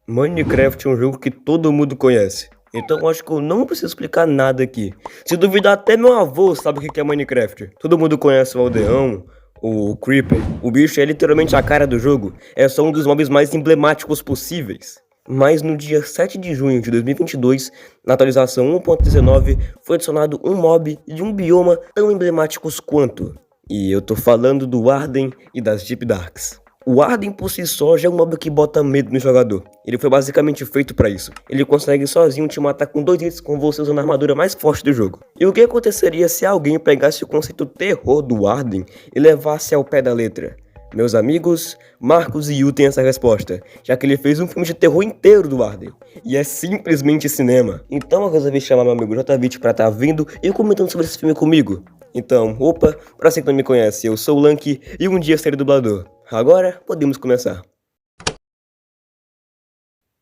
Minecraft é um jogo que todo mundo conhece, então eu acho que eu não preciso explicar nada aqui. Se duvidar, até meu avô sabe o que é Minecraft. Todo mundo conhece o aldeão, o Creeper. O bicho é literalmente a cara do jogo, é só um dos mobs mais emblemáticos possíveis. Mas no dia 7 de junho de 2022, na atualização 1.19, foi adicionado um mob de um bioma tão emblemáticos quanto. E eu tô falando do Arden e das Deep Darks. O Arden por si só já é um mob que bota medo no jogador. Ele foi basicamente feito pra isso. Ele consegue sozinho te matar com 2 hits com você usando a armadura mais forte do jogo. E o que aconteceria se alguém pegasse o conceito terror do Arden e levasse ao pé da letra? Meus amigos, Marcos e Yu têm essa resposta, já que ele fez um filme de terror inteiro do Arden. E é simplesmente cinema. Então eu resolvi chamar meu amigo JVit pra estar vindo e comentando sobre esse filme comigo. Então, opa, pra você que não me conhece, eu sou o Lanky e um dia serei dublador. Agora, podemos começar.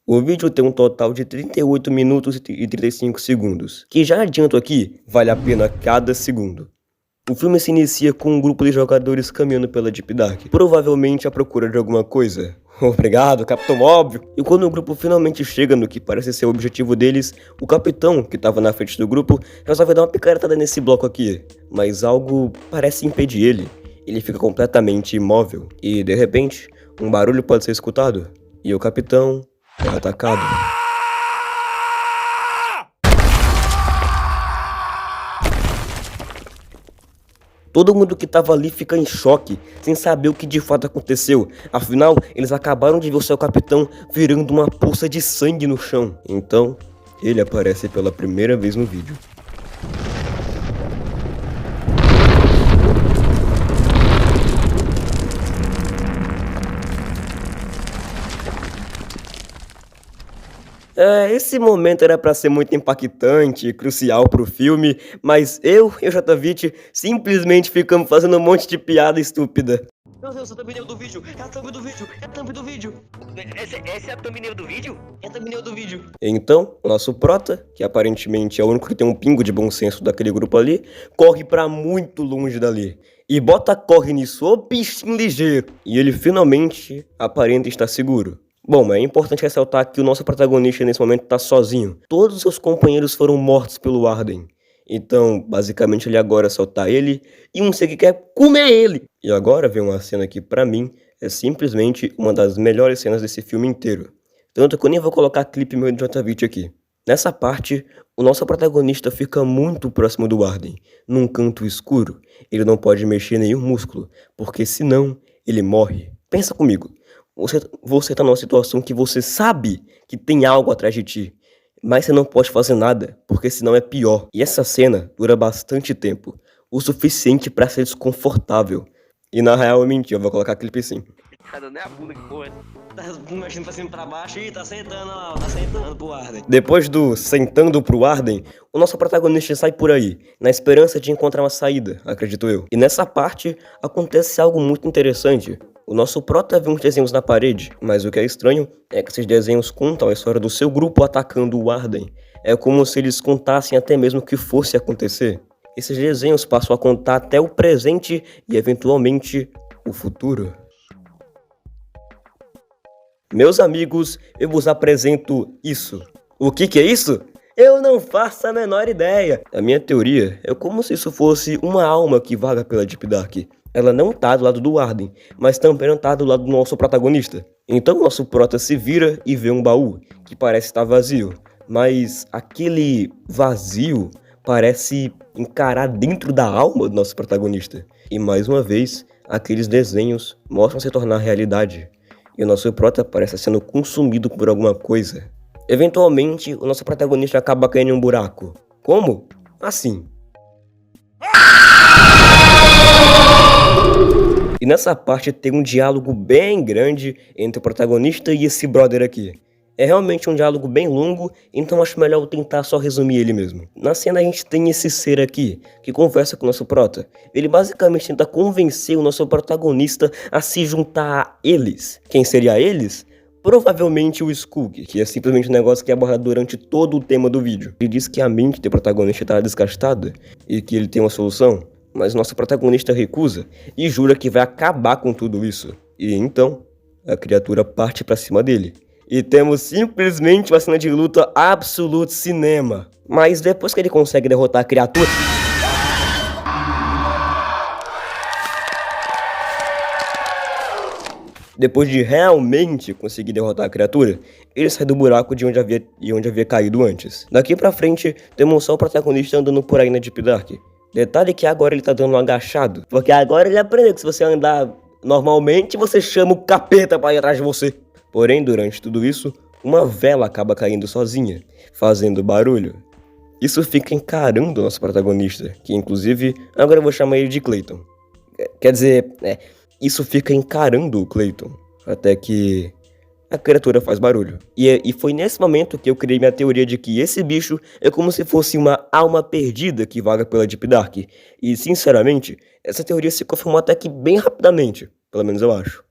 O vídeo tem um total de 38 minutos e 35 segundos, que já adianto aqui, vale a pena cada segundo. O filme se inicia com um grupo de jogadores caminhando pela Deep Dark, provavelmente à procura de alguma coisa. Obrigado, Capitão Óbvio! E quando o grupo finalmente chega no que parece ser o objetivo deles, o capitão, que estava na frente do grupo, resolve dar uma picaretada nesse bloco aqui, mas algo parece impedir ele. Ele fica completamente imóvel, e de repente, um barulho pode ser escutado, e o capitão é atacado. Todo mundo que tava ali fica em choque, sem saber o que de fato aconteceu. Afinal, eles acabaram de ver o seu capitão virando uma poça de sangue no chão. Então, ele aparece pela primeira vez no vídeo. Esse momento era pra ser muito impactante e crucial pro filme, mas eu e o JVit simplesmente ficamos fazendo um monte de piada estúpida. Meu Deus, a thumbnail do vídeo! É a thumb do vídeo! É a thumb do vídeo! Essa é a thumbnail do vídeo? É a thumbnail do vídeo! Então, o nosso prota, que aparentemente é o único que tem um pingo de bom senso daquele grupo ali, corre pra muito longe dali. E bota corre nisso, ô bichinho ligeiro! E ele finalmente aparenta estar seguro. Bom, mas é importante ressaltar que o nosso protagonista nesse momento tá sozinho. Todos os seus companheiros foram mortos pelo Arden. Então, basicamente, ele agora só tá ele e um ser que quer comer ele. E agora vem uma cena que, pra mim, é simplesmente uma das melhores cenas desse filme inteiro. Tanto que eu nem vou colocar clipe meu de JVit aqui. Nessa parte, o nosso protagonista fica muito próximo do Arden, num canto escuro. Ele não pode mexer nenhum músculo, porque senão ele morre. Pensa comigo. Você tá numa situação que você sabe que tem algo atrás de ti, mas você não pode fazer nada, porque senão é pior. E essa cena dura bastante tempo, o suficiente pra ser desconfortável. E na real eu menti, eu vou colocar clipe sim. Tá dando a bunda que porra. Tá mexendo pra cima e pra baixo e tá sentando lá, tá sentando pro Arden. Depois do sentando pro Arden, o nosso protagonista sai por aí, na esperança de encontrar uma saída, acredito eu. E nessa parte, acontece algo muito interessante. O nosso prota vê uns desenhos na parede, mas o que é estranho é que esses desenhos contam a história do seu grupo atacando o Arden. É como se eles contassem até mesmo o que fosse acontecer. Esses desenhos passam a contar até o presente e, eventualmente, o futuro. Meus amigos, eu vos apresento isso. O que é isso? Eu não faço a menor ideia. A minha teoria é como se isso fosse uma alma que vaga pela Deep Dark. Ela não tá do lado do Arden, mas também não tá do lado do nosso protagonista. Então o nosso prota se vira e vê um baú, que parece estar vazio. Mas aquele vazio parece encarar dentro da alma do nosso protagonista. E mais uma vez, aqueles desenhos mostram se tornar realidade. E o nosso prota parece sendo consumido por alguma coisa. Eventualmente, o nosso protagonista acaba caindo em um buraco. Como? Assim. E nessa parte tem um diálogo bem grande entre o protagonista e esse brother aqui. É realmente um diálogo bem longo, então acho melhor eu tentar só resumir ele mesmo. Na cena a gente tem esse ser aqui, que conversa com o nosso prota. Ele basicamente tenta convencer o nosso protagonista a se juntar a eles. Quem seria eles? Provavelmente o Skug, que é simplesmente um negócio que é abordado durante todo o tema do vídeo. Ele diz que a mente do protagonista está desgastada e que ele tem uma solução. Mas nosso protagonista recusa e jura que vai acabar com tudo isso. E então, a criatura parte pra cima dele. E temos simplesmente uma cena de luta absoluto cinema. Mas depois que ele consegue derrotar a criatura... Depois de realmente conseguir derrotar a criatura, ele sai do buraco de onde havia caído antes. Daqui pra frente, temos só o protagonista andando por aí na Deep Dark. Detalhe que agora ele tá dando um agachado, porque agora ele aprendeu que se você andar normalmente, você chama o capeta pra ir atrás de você. Porém, durante tudo isso, uma vela acaba caindo sozinha, fazendo barulho. Isso fica encarando o nosso protagonista, que inclusive, agora eu vou chamar ele de Clayton. Quer dizer, isso fica encarando o Clayton, até que a criatura faz barulho. E foi nesse momento que eu criei minha teoria de que esse bicho é como se fosse uma alma perdida que vaga pela Deep Dark. E, sinceramente, essa teoria se confirmou até que bem rapidamente, pelo menos eu acho.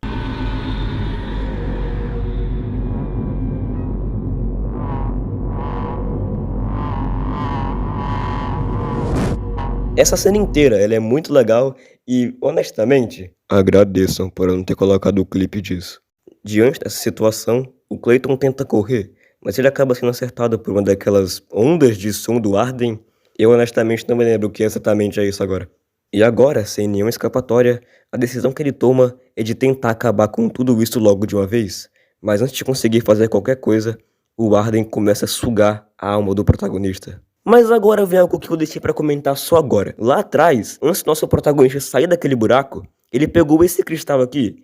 Essa cena inteira, ela é muito legal e, honestamente, agradeçam por eu não ter colocado o clipe disso. Diante dessa situação, o Clayton tenta correr, mas ele acaba sendo acertado por uma daquelas ondas de som do Arden. Eu honestamente não me lembro o que exatamente é isso agora. E agora, sem nenhuma escapatória, a decisão que ele toma é de tentar acabar com tudo isso logo de uma vez. Mas antes de conseguir fazer qualquer coisa, o Arden começa a sugar a alma do protagonista. Mas agora vem algo que eu deixei pra comentar só agora. Lá atrás, antes do nosso protagonista sair daquele buraco, ele pegou esse cristal aqui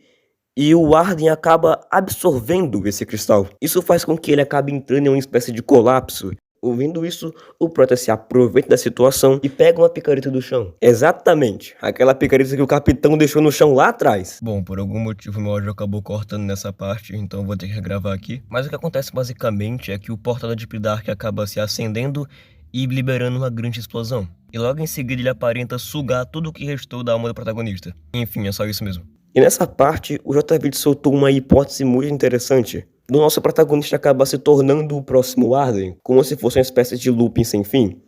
e o Arden acaba absorvendo esse cristal. Isso faz com que ele acabe entrando em uma espécie de colapso. Ouvindo isso, o Prota se aproveita da situação e pega uma picareta do chão. Exatamente, aquela picareta que o capitão deixou no chão lá atrás. Bom, por algum motivo meu áudio acabou cortando nessa parte, então eu vou ter que regravar aqui. Mas o que acontece basicamente é que o portal da Deep Dark acaba se acendendo e liberando uma grande explosão. E logo em seguida ele aparenta sugar tudo o que restou da alma do protagonista. Enfim, é só isso mesmo. E nessa parte, o JV soltou uma hipótese muito interessante. Do nosso protagonista acabar se tornando o próximo Arden, como se fosse uma espécie de looping sem fim.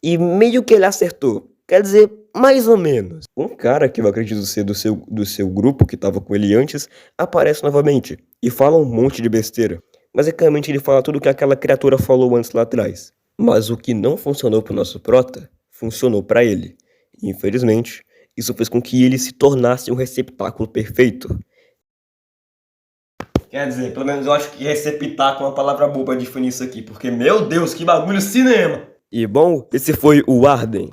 E meio que ele acertou. Quer dizer, mais ou menos. Um cara que eu acredito ser do seu grupo, que tava com ele antes, aparece novamente e fala um monte de besteira. Basicamente ele fala tudo o que aquela criatura falou antes lá atrás. Mas o que não funcionou pro nosso prota, funcionou pra ele. E, infelizmente, isso fez com que ele se tornasse um receptáculo perfeito. Quer dizer, pelo menos eu acho que receptáculo é uma palavra boa pra definir isso aqui, porque, meu Deus, que bagulho cinema! E bom, esse foi o Arden.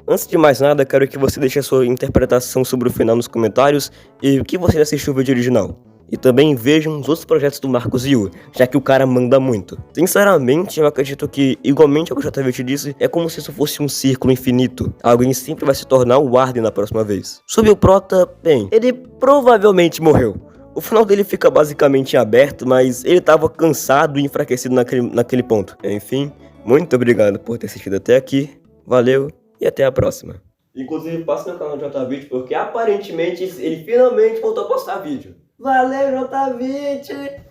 Antes de mais nada, quero que você deixe a sua interpretação sobre o final nos comentários e o que você assistiu o vídeo original. E também vejam os outros projetos do Marcos Yu, já que o cara manda muito. Sinceramente, eu acredito que, igualmente ao que o JV te disse, é como se isso fosse um círculo infinito. Alguém sempre vai se tornar o Arden na próxima vez. Sobre o Prota, bem, ele provavelmente morreu. O final dele fica basicamente aberto, mas ele tava cansado e enfraquecido naquele ponto. Enfim, muito obrigado por ter assistido até aqui. Valeu e até a próxima. Inclusive, passa no canal do JV, porque aparentemente ele finalmente voltou a postar vídeo. Valeu, JV!